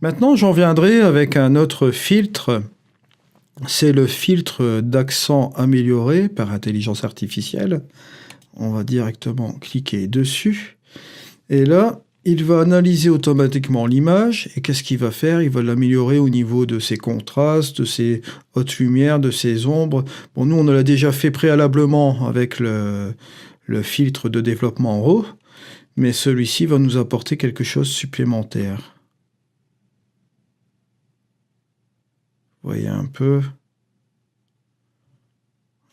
Maintenant, j'en viendrai avec un autre filtre. C'est le filtre d'accent amélioré par intelligence artificielle. On va directement cliquer dessus. Et là, il va analyser automatiquement l'image. Et qu'est-ce qu'il va faire? Il va l'améliorer au niveau de ses contrastes, de ses hautes lumières, de ses ombres. Bon, nous, on l'a déjà fait préalablement avec le filtre de développement RAW. Mais celui-ci va nous apporter quelque chose de supplémentaire. Vous voyez un peu.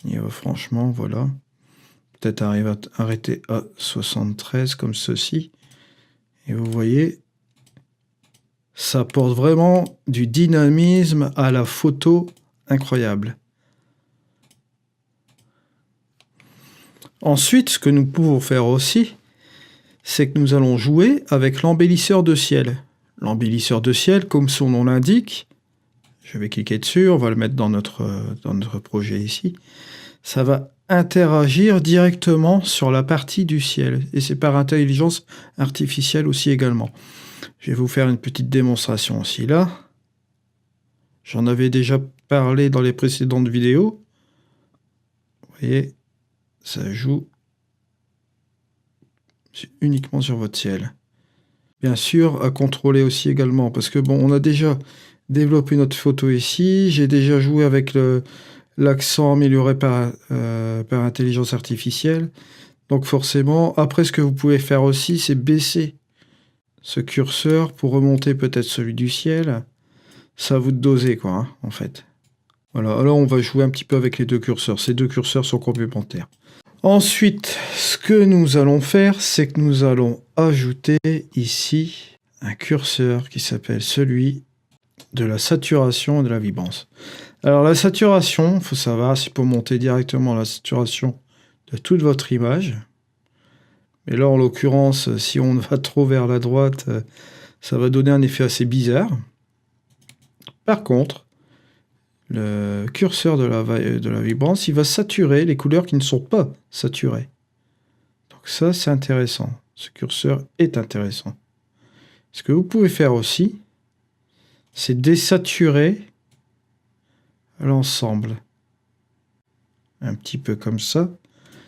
Et franchement, voilà. Peut-être arrêter à 73 comme ceci. Et vous voyez, ça apporte vraiment du dynamisme à la photo incroyable. Ensuite, ce que nous pouvons faire aussi, c'est que nous allons jouer avec l'embellisseur de ciel. L'embellisseur de ciel, comme son nom l'indique, je vais cliquer dessus, on va le mettre dans notre projet ici. Ça va interagir directement sur la partie du ciel. Et c'est par intelligence artificielle aussi également. Je vais vous faire une petite démonstration aussi là. J'en avais déjà parlé dans les précédentes vidéos. Vous voyez, ça joue uniquement sur votre ciel. Bien sûr, à contrôler aussi également, parce que bon, on a déjà développé notre photo ici. J'ai déjà joué avec l'accent amélioré par intelligence artificielle. Donc forcément, après ce que vous pouvez faire aussi, c'est baisser ce curseur pour remonter peut-être celui du ciel. Ça à vous de doser quoi, hein, en fait. Voilà, alors on va jouer un petit peu avec les deux curseurs. Ces deux curseurs sont complémentaires. Ensuite, ce que nous allons faire, c'est que nous allons ajouter ici un curseur qui s'appelle celui de la saturation et de la vibrance. Alors la saturation, il faut savoir, c'est pour monter directement la saturation de toute votre image. Mais là, en l'occurrence, si on va trop vers la droite, ça va donner un effet assez bizarre. Par contre, le curseur de la vibrance, il va saturer les couleurs qui ne sont pas saturées. Donc ça, c'est intéressant. Ce curseur est intéressant. Ce que vous pouvez faire aussi, c'est désaturer l'ensemble. Un petit peu comme ça.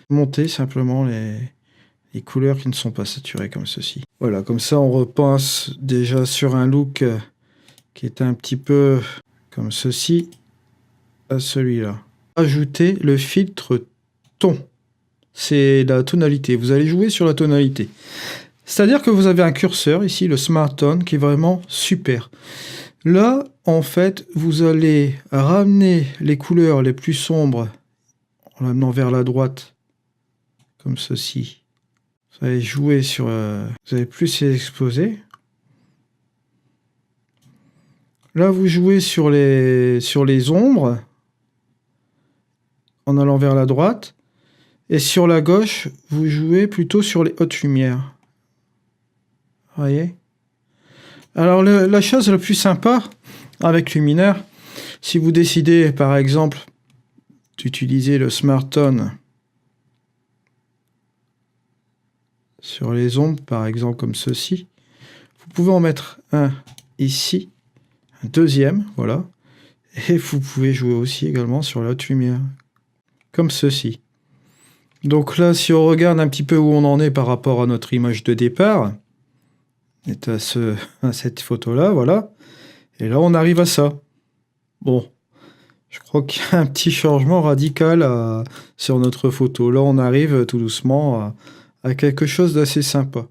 Monter simplement les couleurs qui ne sont pas saturées comme ceci. Voilà, comme ça on repense déjà sur un look qui est un petit peu comme ceci à celui-là. Ajouter le filtre ton. C'est la tonalité. Vous allez jouer sur la tonalité. C'est-à-dire que vous avez un curseur ici, le Smart Tone, qui est vraiment super. Là, en fait, vous allez ramener les couleurs les plus sombres en l'amenant vers la droite, comme ceci. Vous allez jouer sur... vous allez plus les exposer. Là, vous jouez sur les ombres, en allant vers la droite. Et sur la gauche, vous jouez plutôt sur les hautes lumières. Vous voyez? Alors, la chose la plus sympa avec Luminaire, si vous décidez, par exemple, d'utiliser le Smart Tone sur les ombres, par exemple, comme ceci, vous pouvez en mettre un ici, un deuxième, voilà. Et vous pouvez jouer aussi également sur la haute lumière, comme ceci. Donc là, si on regarde un petit peu où on en est par rapport à notre image de départ, est à cette photo-là, voilà. Et là, on arrive à ça. Bon, je crois qu'il y a un petit changement radical sur notre photo. Là, on arrive tout doucement à quelque chose d'assez sympa.